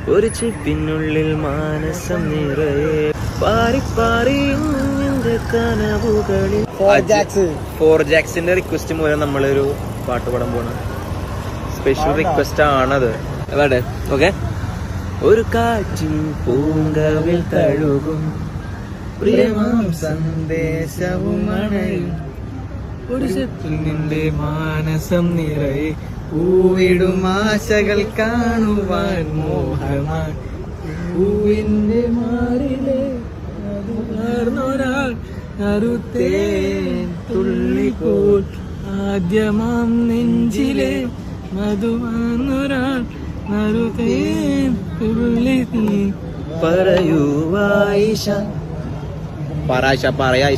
ഒരു ചിപ്പിനുള്ളിൽ മാനസം നിറയെ പാറി പാറി കനവുകളിൽ. ഫോർ ജാക്സിന്റെ റിക്വസ്റ്റ് മൂലം നമ്മളൊരു പാട്ട് പാടാൻ പോണ സ്പെഷ്യൽ റിക്വസ്റ്റ് ആണത്. അതെ, ഓക്കെ. ഒരു കാറ്റിൻ പൂങ്കവിൽ തഴുകും പ്രിയമാം സന്ദേശവും അണയും ഒരു നിന്റെ മാനസം നിറയെ പൂവിടും ആശകൾ കാണുവാൻ മോഹമായി പൂവിന്റെ മാറിലെ അറുത്തേ തുള്ളിപ്പോൽ ആദ്യമാം നെഞ്ചിലെ മധുവാനൊരാൾ അറുത്തേ തുള്ളി. പറയൂ ആയിഷ, പറയാ